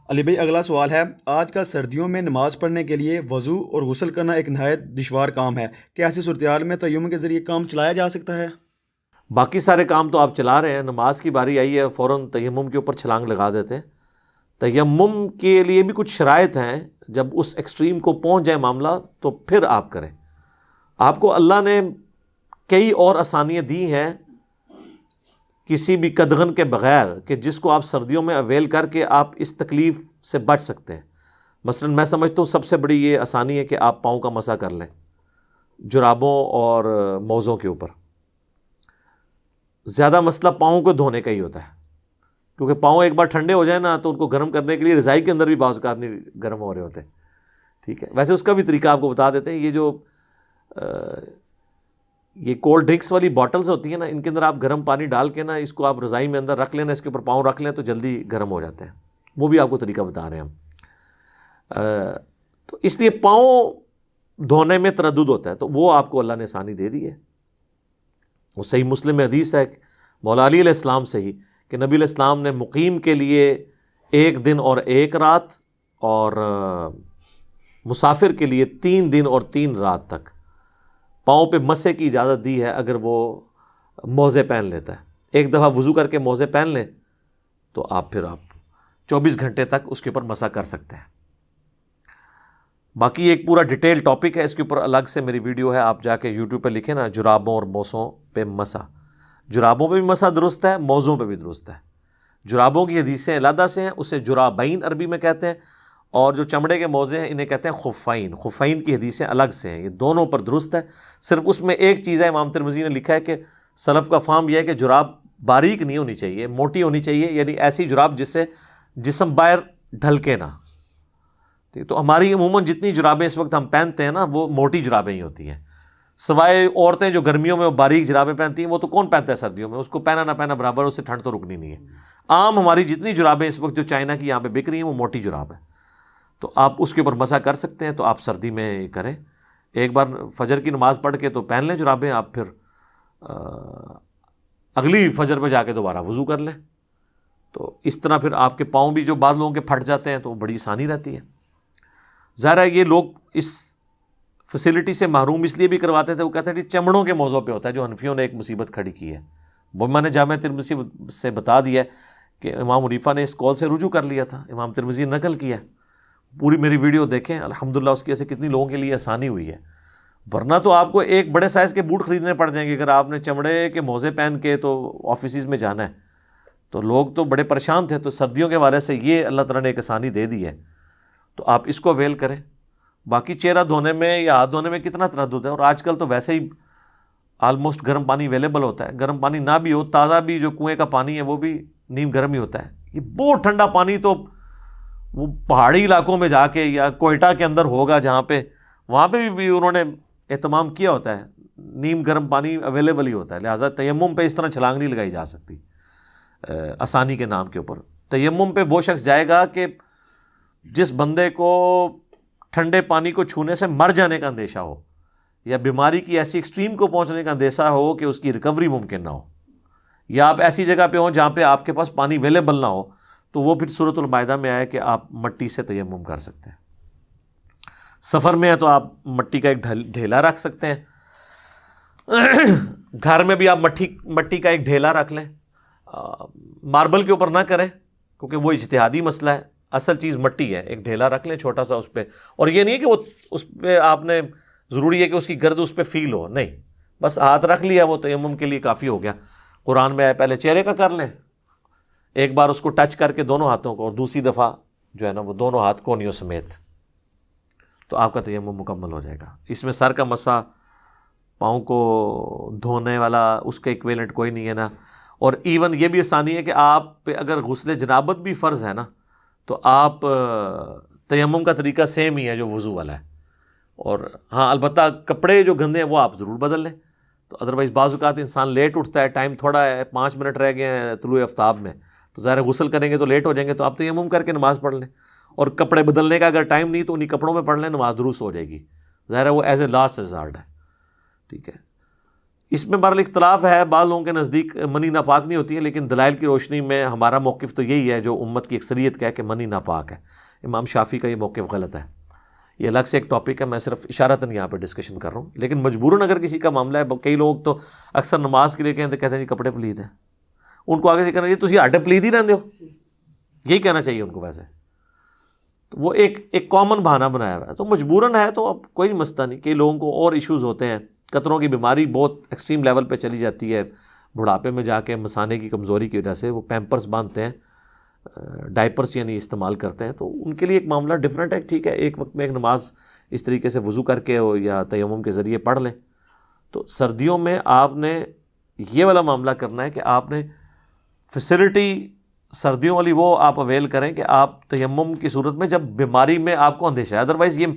علی بھائی اگلا سوال ہے، آج کل سردیوں میں نماز پڑھنے کے لیے وضو اور غسل کرنا ایک نہایت دشوار کام ہے، کیا ایسی صورتحال میں تیمم کے ذریعے کام چلایا جا سکتا ہے؟ باقی سارے کام تو آپ چلا رہے ہیں، نماز کی باری آئی ہے فوراً تیمم کے اوپر چھلانگ لگا دیتے ہیں۔ تیمم کے لیے بھی کچھ شرائط ہیں، جب اس ایکسٹریم کو پہنچ جائے معاملہ تو پھر آپ کریں۔ آپ کو اللہ نے کئی اور آسانیاں دی ہیں کسی بھی قدغن کے بغیر، کہ جس کو آپ سردیوں میں اویل کر کے آپ اس تکلیف سے بچ سکتے ہیں۔ مثلا میں سمجھتا ہوں سب سے بڑی یہ آسانی ہے کہ آپ پاؤں کا مسح کر لیں جرابوں اور موزوں کے اوپر۔ زیادہ مسئلہ پاؤں کو دھونے کا ہی ہوتا ہے، کیونکہ پاؤں ایک بار ٹھنڈے ہو جائیں نا تو ان کو گرم کرنے کے لیے رضائی کے اندر بھی بعض اوقات نہیں گرم ہو رہے ہوتے۔ ٹھیک ہے، ویسے اس کا بھی طریقہ آپ کو بتا دیتے ہیں۔ یہ جو یہ کولڈ ڈرنکس والی بوٹلز ہوتی ہیں نا، ان کے اندر آپ گرم پانی ڈال کے نا اس کو آپ رضائی میں اندر رکھ لینا، اس کے اوپر پاؤں رکھ لیں تو جلدی گرم ہو جاتے ہیں۔ وہ بھی آپ کو طریقہ بتا رہے ہیں ہم۔ تو اس لیے پاؤں دھونے میں تردد ہوتا ہے، تو وہ آپ کو اللہ نے آسانی دے دی ہے۔ وہ صحیح مسلم میں حدیث ہے مولا علی علیہ السلام سے ہی کہ نبی علیہ السلام نے مقیم کے لیے 1 دن اور 1 رات، اور مسافر کے لیے 3 دن اور 3 رات تک پاؤں پہ مسح کی اجازت دی ہے، اگر وہ موزے پہن لیتا ہے۔ ایک دفعہ وضو کر کے موزے پہن لیں تو آپ 24 گھنٹے تک اس کے اوپر مسح کر سکتے ہیں۔ باقی ایک پورا ڈیٹیل ٹاپک ہے، اس کے اوپر الگ سے میری ویڈیو ہے، آپ جا کے یوٹیوب پہ لکھیں نا جرابوں اور موزوں پہ مسح۔ جرابوں پہ بھی مسح درست ہے، موزوں پہ بھی درست ہے۔ جرابوں کی حدیثیں علیحدہ سے ہیں، اسے جرابین عربی میں کہتے ہیں، اور جو چمڑے کے موزے ہیں انہیں کہتے ہیں خفین۔ خفین کی حدیثیں الگ سے ہیں، یہ دونوں پر درست ہے۔ صرف اس میں ایک چیز ہے، امام ترمذی نے لکھا ہے کہ سلف کا فہم یہ ہے کہ جراب باریک نہیں ہونی چاہیے، موٹی ہونی چاہیے، یعنی ایسی جراب جس سے جسم باہر ڈھلکے نہ۔ تو ہماری عموماً جتنی جرابیں اس وقت ہم پہنتے ہیں نا وہ موٹی جرابیں ہی ہوتی ہیں، سوائے عورتیں جو گرمیوں میں وہ باریک جرابیں پہنتی ہیں، وہ تو کون پہنتا ہے سردیوں میں، اس کو پہنا نہ پہنا برابر، اس سے ٹھنڈ تو رکنی نہیں ہے۔ عام ہماری جتنی جرابیں اس وقت جو چائنا کی یہاں پہ بک رہی ہیں وہ موٹی جراب ہے، تو آپ اس کے اوپر مسح کر سکتے ہیں۔ تو آپ سردی میں کریں، ایک بار فجر کی نماز پڑھ کے تو پہن لیں جرابیں، آپ پھر اگلی فجر پہ جا کے دوبارہ وضو کر لیں۔ تو اس طرح پھر آپ کے پاؤں بھی جو بعض لوگوں کے پھٹ جاتے ہیں تو بڑی آسانی رہتی ہے۔ ظاہر ہے یہ لوگ اس فیسلٹی سے محروم اس لیے بھی کرواتے تھے، وہ کہتے ہیں کہ چمڑوں کے موضوع پہ ہوتا ہے، جو حنفیوں نے ایک مصیبت کھڑی کی ہے۔ وہ میں نے جامعہ ترمذی سے بتا دیا ہے کہ امام حنیفہ نے اس قول سے رجوع کر لیا تھا، امام ترمذی نے نقل کیا ہے۔ پوری میری ویڈیو دیکھیں، الحمدللہ اس کی ایسے کتنی لوگوں کے لیے آسانی ہوئی ہے۔ ورنہ تو آپ کو ایک بڑے سائز کے بوٹ خریدنے پڑ جائیں گے اگر آپ نے چمڑے کے موزے پہن کے تو آفیسز میں جانا ہے، تو لوگ تو بڑے پریشان تھے۔ تو سردیوں کے حوالے سے یہ اللہ تعالیٰ نے ایک آسانی دے دی ہے، تو آپ اس کو اویل کریں۔ باقی چہرہ دھونے میں یا ہاتھ دھونے میں کتنا تردد ہے، اور آج کل تو ویسے ہی آلموسٹ گرم پانی اویلیبل ہوتا ہے۔ گرم پانی نہ بھی ہو، تازہ بھی جو کنویں کا پانی ہے وہ بھی نیم گرم ہی ہوتا ہے۔ یہ بہت ٹھنڈا پانی تو وہ پہاڑی علاقوں میں جا کے یا کوئٹہ کے اندر ہوگا جہاں پہ، وہاں پہ بھی انہوں نے اہتمام کیا ہوتا ہے، نیم گرم پانی اویلیبل ہی ہوتا ہے۔ لہٰذا تیمم پہ اس طرح چھلانگ نہیں لگائی جا سکتی آسانی کے نام کے اوپر۔ تیمم پہ وہ شخص جائے گا کہ جس بندے کو ٹھنڈے پانی کو چھونے سے مر جانے کا اندیشہ ہو، یا بیماری کی ایسی ایکسٹریم کو پہنچنے کا اندیشہ ہو کہ اس کی ریکوری ممکن نہ ہو، یا آپ ایسی جگہ پہ ہوں جہاں پہ آپ کے پاس پانی اویلیبل نہ ہو، تو وہ پھر سورۃ المائدہ میں آئے کہ آپ مٹی سے تیمم کر سکتے ہیں۔ سفر میں ہے تو آپ مٹی کا ایک ڈھیلا رکھ سکتے ہیں، گھر میں بھی آپ مٹی کا ایک ڈھیلا رکھ لیں۔ ماربل کے اوپر نہ کریں کیونکہ وہ اجتہادی مسئلہ ہے، اصل چیز مٹی ہے، ایک ڈھیلا رکھ لیں چھوٹا سا اس پہ۔ اور یہ نہیں ہے کہ وہ اس پہ آپ نے ضروری ہے کہ اس کی گرد اس پہ فیل ہو، نہیں، بس ہاتھ رکھ لیا وہ تیمم کے لیے کافی ہو گیا۔ قرآن میں آئے پہلے چہرے کا کر لیں، ایک بار اس کو ٹچ کر کے دونوں ہاتھوں کو، اور دوسری دفعہ جو ہے نا وہ دونوں ہاتھ کونیوں سمیت، تو آپ کا تیمم مکمل ہو جائے گا۔ اس میں سر کا مسح، پاؤں کو دھونے والا اس کا ایکویلنٹ کوئی نہیں ہے نا۔ اور ایون یہ بھی آسانی ہے کہ آپ پہ اگر غسل جنابت بھی فرض ہے نا، تو آپ تیمم کا طریقہ سیم ہی ہے جو وضو والا ہے۔ اور ہاں البتہ کپڑے جو گندے ہیں وہ آپ ضرور بدل لیں، تو ادروائز بعض اوقات انسان لیٹ اٹھتا ہے، ٹائم تھوڑا ہے، 5 منٹ رہ گئے ہیں طلوع آفتاب میں، تو ظاہر غسل کریں گے تو لیٹ ہو جائیں گے، تو آپ تیمم کر کے نماز پڑھ لیں۔ اور کپڑے بدلنے کا اگر ٹائم نہیں تو انہی کپڑوں میں پڑھ لیں، نماز درست ہو جائے گی۔ ظاہر ہے وہ ایز اے لاسٹ ریزارٹ ہے، ٹھیک ہے۔ اس میں بہرحال اختلاف ہے، بعض لوگوں کے نزدیک منی ناپاک نہیں ہوتی ہے، لیکن دلائل کی روشنی میں ہمارا موقف تو یہی ہے جو امت کی اکثریت کا ہے کہ منی ناپاک ہے۔ امام شافعی کا یہ موقف غلط ہے، یہ الگ سے ایک ٹاپک ہے، میں صرف اشارتاً یہاں پہ ڈسکشن کر رہا ہوں۔ لیکن مجبوراً اگر کسی کا معاملہ ہے، کئی لوگ تو اکثر نماز کے لیے کہتے ہیں جی کپڑے پلید ہیں، ان کو آگے سے کہنا یہ تسی ہڈے پلید ہی رہندے ہو، یہی کہنا چاہیے ان کو۔ ویسے تو وہ ایک کامن بہانہ بنایا ہوا ہے، تو مجبوراً ہے تو اب کوئی مسئلہ نہیں۔ کئی لوگوں کو اور ایشوز ہوتے ہیں، قطروں کی بیماری بہت ایکسٹریم لیول پہ چلی جاتی ہے، بڑھاپے میں جا کے مثانے کی کمزوری کی وجہ سے وہ پیمپرز باندھتے ہیں، ڈائپرس یعنی استعمال کرتے ہیں، تو ان کے لیے ایک معاملہ ڈیفرنٹ ہے۔ ٹھیک ہے، ایک وقت میں ایک نماز اس طریقے سے وضو کر کے یا تیمم کے ذریعے پڑھ لیں۔ تو سردیوں میں آپ نے یہ والا معاملہ کرنا ہے کہ آپ نے فیسلٹی سردیوں والی وہ آپ اویل کریں کہ آپ تیمم کی صورت میں جب بیماری میں آپ کو اندیشہ ہے، ادروائز یہ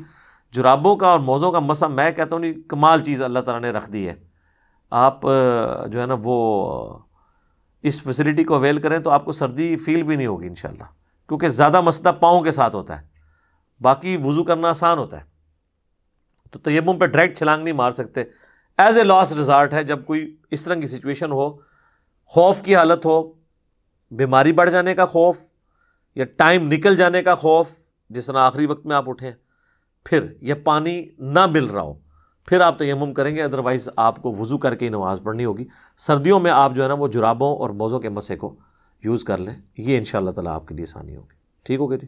جرابوں کا اور موزوں کا مسئلہ میں کہتا ہوں نہیں، کمال چیز اللہ تعالیٰ نے رکھ دی ہے۔ آپ جو ہے نا وہ اس فیسلٹی کو اویل کریں تو آپ کو سردی فیل بھی نہیں ہوگی انشاءاللہ، کیونکہ زیادہ مسئلہ پاؤں کے ساتھ ہوتا ہے، باقی وضو کرنا آسان ہوتا ہے۔ تو تیمم پہ ڈائریکٹ چھلانگ نہیں مار سکتے، ایز اے لاسٹ ریزارٹ ہے جب کوئی اس طرح کی سچویشن ہو، خوف کی حالت ہو، بیماری بڑھ جانے کا خوف یا ٹائم نکل جانے کا خوف، جس طرح آخری وقت میں آپ اٹھیں پھر یہ پانی نہ مل رہا ہو، پھر آپ تیمم کریں گے، ادروائز آپ کو وضو کر کے ہی نماز پڑھنی ہوگی۔ سردیوں میں آپ جو ہے نا وہ جرابوں اور موزوں کے مسے کو یوز کر لیں، یہ انشاءاللہ تعالیٰ آپ کے لیے آسانی ہوگی۔ ٹھیک ہوگی جی؟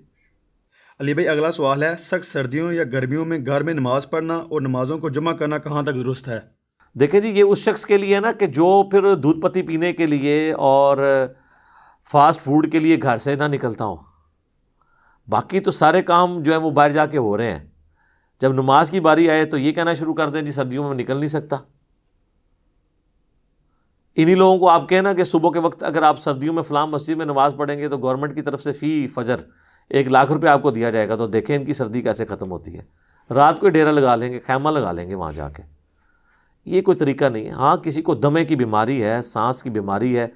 علی بھائی اگلا سوال ہے، سخت سردیوں یا گرمیوں میں گھر میں نماز پڑھنا اور نمازوں کو جمع کرنا کہاں تک درست ہے؟ دیکھیں جی، یہ اس شخص کے لیے ہے نا کہ جو پھر دودھ پتی پینے کے لیے اور فاسٹ فوڈ کے لیے گھر سے نہ نکلتا ہو، باقی تو سارے کام جو ہیں وہ باہر جا کے ہو رہے ہیں۔ جب نماز کی باری آئے تو یہ کہنا شروع کر دیں جی سردیوں میں نکل نہیں سکتا۔ انہی لوگوں کو آپ کہنا کہ صبح کے وقت اگر آپ سردیوں میں فلاں مسجد میں نماز پڑھیں گے تو گورنمنٹ کی طرف سے فی فجر 1,00,000 روپے آپ کو دیا جائے گا، تو دیکھیں ان کی سردی کیسے ختم ہوتی ہے۔ رات کو ڈیرا لگا لیں گے، خیمہ لگا لیں گے وہاں جا کے، یہ کوئی طریقہ نہیں ہے۔ ہاں کسی کو دمے کی بیماری ہے، سانس کی بیماری ہے،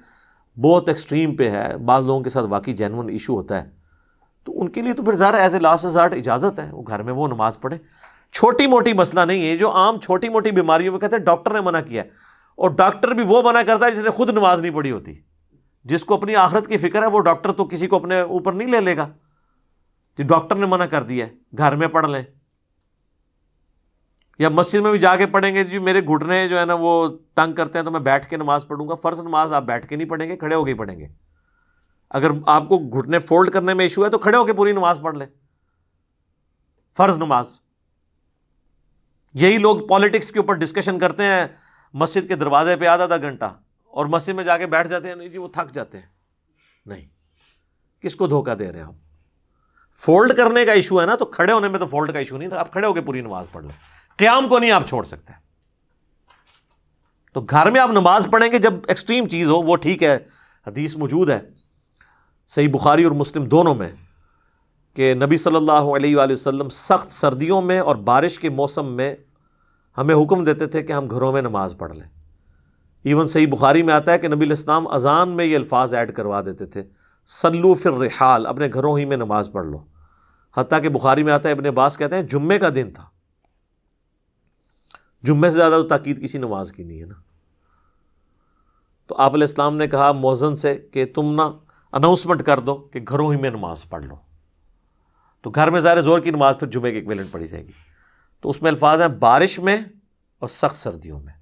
بہت ایکسٹریم پہ ہے، بعض لوگوں کے ساتھ واقعی جینون ایشو ہوتا ہے، تو ان کے لیے تو پھر ظاہر ایز اے لاسٹ ریزارٹ اجازت ہے وہ گھر میں وہ نماز پڑھیں۔ چھوٹی موٹی مسئلہ نہیں ہے، جو عام چھوٹی موٹی بیماریوں میں کہتے ہیں ڈاکٹر نے منع کیا ہے، اور ڈاکٹر بھی وہ منع کرتا ہے جس نے خود نماز نہیں پڑھی ہوتی۔ جس کو اپنی آخرت کی فکر ہے وہ ڈاکٹر تو کسی کو اپنے اوپر نہیں لے لے گا کہ ڈاکٹر نے منع کر دیا ہے گھر میں پڑھ لیں، یا مسجد میں بھی جا کے پڑھیں گے جی میرے گھٹنے جو ہے نا وہ تنگ کرتے ہیں تو میں بیٹھ کے نماز پڑھوں گا۔ فرض نماز آپ بیٹھ کے نہیں پڑھیں گے، کھڑے ہو کے ہی پڑھیں گے۔ اگر آپ کو گھٹنے فولڈ کرنے میں ایشو ہے تو کھڑے ہو کے پوری نماز پڑھ لیں، فرض نماز۔ یہی لوگ پالیٹکس کے اوپر ڈسکشن کرتے ہیں مسجد کے دروازے پہ آدھا گھنٹہ، اور مسجد میں جا کے بیٹھ جاتے ہیں، نہیں جی وہ تھک جاتے ہیں۔ نہیں، کس کو دھوکہ دے رہے ہیں آپ؟ فولڈ کرنے کا ایشو ہے نا، تو کھڑے ہونے میں تو فولڈ کا ایشو نہیں، آپ کھڑے ہو کے پوری نماز پڑھ لیں، قیام کو نہیں آپ چھوڑ سکتے۔ تو گھر میں آپ نماز پڑھیں گے جب ایکسٹریم چیز ہو وہ ٹھیک ہے، حدیث موجود ہے صحیح بخاری اور مسلم دونوں میں کہ نبی صلی اللہ علیہ وآلہ وسلم سخت سردیوں میں اور بارش کے موسم میں ہمیں حکم دیتے تھے کہ ہم گھروں میں نماز پڑھ لیں۔ ایون صحیح بخاری میں آتا ہے کہ نبی علیہ السلام اذان میں یہ الفاظ ایڈ کروا دیتے تھے، صلو فی الرحال، اپنے گھروں ہی میں نماز پڑھ لو۔ حتیٰ کہ بخاری میں آتا ہے، ابن عباس کہتے ہیں جمعے کا دن تھا، جمعے سے زیادہ تو تاکید کسی نماز کی نہیں ہے نا۔ تو آپ علیہ السلام نے کہا مؤذن سے کہ تم نا اناؤنسمنٹ کر دو کہ گھروں ہی میں نماز پڑھ لو۔ تو گھر میں ظاہر زور کی نماز پھر جمعے کے ایکویلنٹ پڑھی جائے گی۔ تو اس میں الفاظ ہیں بارش میں اور سخت سردیوں میں۔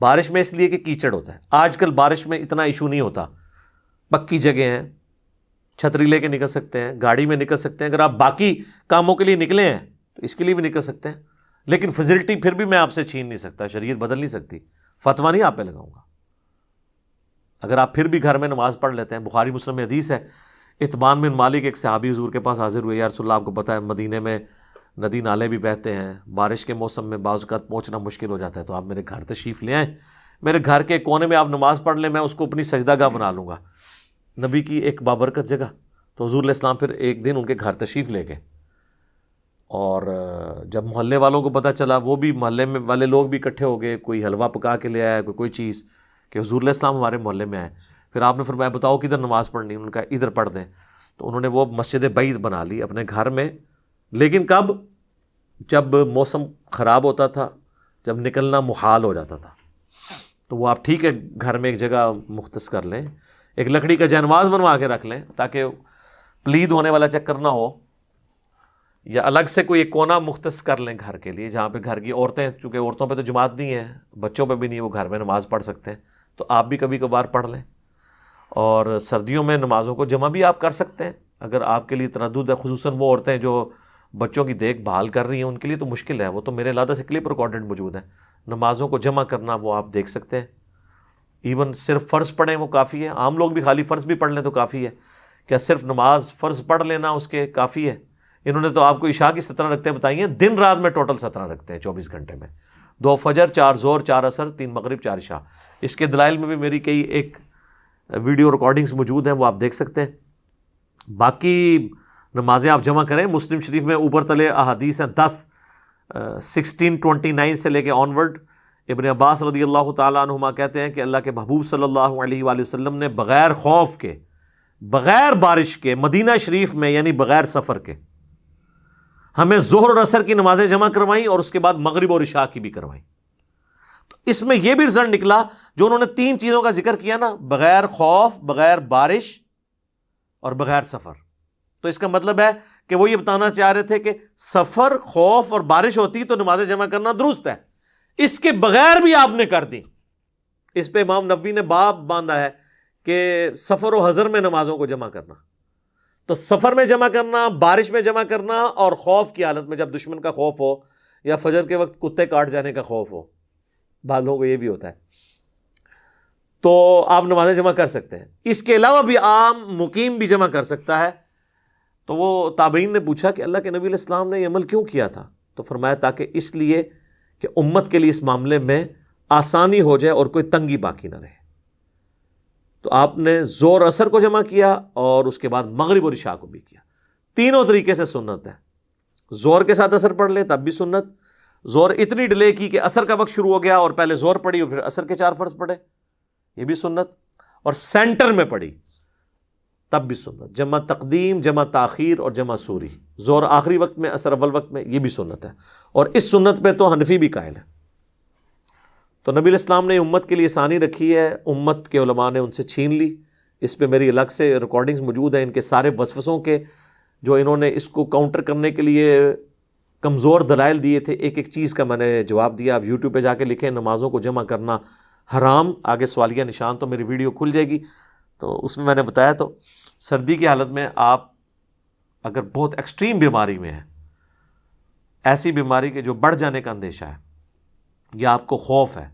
بارش میں اس لیے کہ کیچڑ ہوتا ہے، آج کل بارش میں اتنا ایشو نہیں ہوتا، پکی جگہ ہیں، چھتری لے کے نکل سکتے ہیں، گاڑی میں نکل سکتے ہیں۔ اگر آپ باقی کاموں کے لیے نکلے ہیں تو اس کے لیے بھی نکل سکتے ہیں، لیکن فیسلٹی پھر بھی میں آپ سے چھین نہیں سکتا، شریعت بدل نہیں سکتی، فتویٰ نہیں آپ پہ لگاؤں گا۔ اگر آپ پھر بھی گھر میں نماز پڑھ لیتے ہیں، بخاری مسلم میں حدیث ہے، اطبان بن مالک ایک صحابی حضور کے پاس حاضر ہوئے، یا رسول اللہ آپ کو پتہ ہے مدینے میں ندی نالے بھی بہتے ہیں، بارش کے موسم میں بعض اوقات پہنچنا مشکل ہو جاتا ہے، تو آپ میرے گھر تشریف لے آئیں، میرے گھر کے کونے میں آپ نماز پڑھ لیں، میں اس کو اپنی سجدہ گاہ بنا لوں گا، نبی کی ایک بابرکت جگہ۔ تو حضور علیہ السلام پھر ایک دن ان کے گھر تشریف لے گئے، اور جب محلے والوں کو پتہ چلا، وہ بھی محلے میں والے لوگ بھی اکٹھے ہو گئے، کوئی حلوہ پکا کے لے آیا، کوئی چیز کہ حضور علیہ السلام ہمارے محلے میں آئے۔ پھر آپ نے فرمایا بتاؤ کدھر نماز پڑھنی، ان کا ادھر پڑھ دیں۔ تو انہوں نے وہ مسجد بعید بنا لی اپنے گھر میں، لیکن کب؟ جب موسم خراب ہوتا تھا، جب نکلنا محال ہو جاتا تھا۔ تو وہ آپ ٹھیک ہے گھر میں ایک جگہ مختص کر لیں, ایک لکڑی کا جانواز بنوا کے رکھ لیں تاکہ پلید ہونے والا چکر نہ ہو, یا الگ سے کوئی ایک کونا مختص کر لیں گھر کے لیے جہاں پہ گھر کی عورتیں, چونکہ عورتوں پہ تو جماعت نہیں ہے, بچوں پہ بھی نہیں, وہ گھر میں نماز پڑھ سکتے ہیں, تو آپ بھی کبھی کبھار پڑھ لیں. اور سردیوں میں نمازوں کو جمع بھی آپ کر سکتے ہیں اگر آپ کے لیے تردد ہے, خصوصاً وہ عورتیں جو بچوں کی دیکھ بھال کر رہی ہیں ان کے لیے تو مشکل ہے, وہ تو میرے علیحدہ سے کلپ ریکارڈڈ موجود ہیں, نمازوں کو جمع کرنا وہ آپ دیکھ سکتے ہیں. ایون صرف فرض پڑھیں وہ کافی ہے, عام لوگ بھی خالی فرض بھی پڑھ لیں تو کافی ہے. کیا صرف نماز فرض پڑھ لینا اس کے کافی ہے؟ انہوں نے تو آپ کو عشاء کی 17 رکعتیں بتائی ہیں, دن رات میں ٹوٹل 17 رکھتے ہیں 24 گھنٹے میں, 2 فجر 4 ظہر 4 عصر 3 مغرب 4 عشاء. اس کے دلائل میں بھی میری کئی ایک ویڈیو ریکارڈنگز موجود ہیں, وہ آپ دیکھ سکتے ہیں. باقی نمازیں آپ جمع کریں. مسلم شریف میں اوپر تلے احادیث ہیں 10 1629 سے لے کے آنورڈ. ابن عباس رضی اللہ تعالیٰ عنہما کہتے ہیں کہ اللہ کے محبوب صلی اللہ علیہ وآلہ وسلم نے بغیر خوف کے, بغیر بارش کے, مدینہ شریف میں یعنی بغیر سفر کے ہمیں ظہر اور عصر کی نمازیں جمع کروائیں اور اس کے بعد مغرب اور عشاء کی بھی کروائیں. تو اس میں یہ بھی رزلٹ نکلا جو انہوں نے 3 چیزوں کا ذکر کیا نا, بغیر خوف, بغیر بارش اور بغیر سفر. تو اس کا مطلب ہے کہ وہ یہ بتانا چاہ رہے تھے کہ سفر, خوف اور بارش ہوتی تو نمازیں جمع کرنا درست ہے, اس کے بغیر بھی آپ نے کر دی. اس پہ امام نووی نے باب باندھا ہے کہ سفر و حضر میں نمازوں کو جمع کرنا. تو سفر میں جمع کرنا, بارش میں جمع کرنا, اور خوف کی حالت میں جب دشمن کا خوف ہو یا فجر کے وقت کتے کاٹ جانے کا خوف ہو, بعض لوگوں کو یہ بھی ہوتا ہے, تو آپ نمازیں جمع کر سکتے ہیں. اس کے علاوہ بھی عام مقیم بھی جمع کر سکتا ہے. تو وہ تابعین نے پوچھا کہ اللہ کے نبی علیہ السلام نے یہ عمل کیوں کیا تھا؟ تو فرمایا تاکہ اس لیے کہ امت کے لیے اس معاملے میں آسانی ہو جائے اور کوئی تنگی باقی نہ رہے. تو آپ نے ظہر عصر کو جمع کیا اور اس کے بعد مغرب اور عشاء کو بھی کیا. تینوں طریقے سے سنت ہے. ظہر کے ساتھ عصر پڑھ لے تب بھی سنت, ظہر اتنی ڈیلے کی کہ عصر کا وقت شروع ہو گیا اور پہلے ظہر پڑھی اور پھر عصر کے 4 فرض پڑھے, یہ بھی سنت, اور سینٹر میں پڑھی تب بھی سنت. جمع تقدیم, جمع تاخیر اور جمع سوری, ظہر آخری وقت میں, عصر اول وقت میں, یہ بھی سنت ہے. اور اس سنت پہ تو حنفی بھی قائل ہے. تو نبی علیہ السلام نے امت کے لیے آسانی رکھی ہے, امت کے علماء نے ان سے چھین لی. اس پہ میری الگ سے ریکارڈنگز موجود ہیں ان کے سارے وسوسوں کے, جو انہوں نے اس کو کاؤنٹر کرنے کے لیے کمزور دلائل دیے تھے. ایک ایک چیز کا میں نے جواب دیا. آپ یوٹیوب پہ جا کے لکھیں نمازوں کو جمع کرنا حرام, آگے سوالیہ نشان, تو میری ویڈیو کھل جائے گی. تو اس میں نے بتایا. تو سردی کی حالت میں آپ اگر بہت ایکسٹریم بیماری میں ہیں, ایسی بیماری کے جو بڑھ جانے کا اندیشہ ہے, یا آپ کو خوف ہے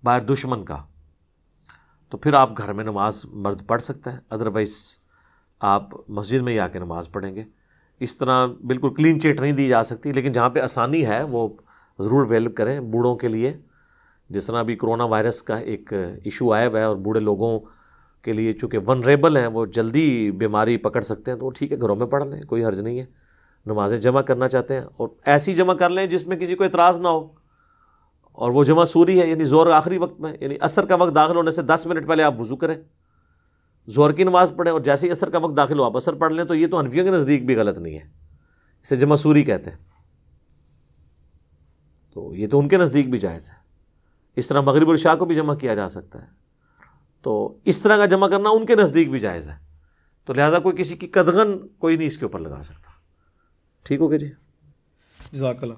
باہر دشمن کا, تو پھر آپ گھر میں نماز مرد پڑھ سکتا ہے. ادروائز آپ مسجد میں ہی آ کے نماز پڑھیں گے. اس طرح بالکل کلین چٹ نہیں دی جا سکتی, لیکن جہاں پہ آسانی ہے وہ ضرور ویل کریں. بوڑھوں کے لیے جس طرح ابھی کرونا وائرس کا ایک ایشو آیا ہوا ہے, اور بوڑھے لوگوں کے لیے چونکہ ونریبل ہیں, وہ جلدی بیماری پکڑ سکتے ہیں, تو ٹھیک ہے گھروں میں پڑھ لیں, کوئی حرج نہیں ہے. نمازیں جمع کرنا چاہتے ہیں اور ایسی جمع کر لیں جس میں کسی کو اعتراض نہ ہو, اور وہ جمع سوری ہے یعنی ظہر آخری وقت میں, یعنی عصر کا وقت داخل ہونے سے 10 منٹ پہلے آپ وضو کریں, ظہر کی نماز پڑھیں, اور جیسے ہی عصر کا وقت داخل ہو آپ عصر پڑھ لیں. تو یہ تو حنفیوں کے نزدیک بھی غلط نہیں ہے, اسے جمع سوری کہتے ہیں, تو یہ تو ان کے نزدیک بھی جائز ہے. اس طرح مغرب اور عشاء کو بھی جمع کیا جا سکتا ہے, تو اس طرح کا جمع کرنا ان کے نزدیک بھی جائز ہے. تو لہٰذا کوئی کسی کی قدغن کوئی نہیں اس کے اوپر لگا سکتا. ٹھیک ہو گیا جی, جزاک اللہ.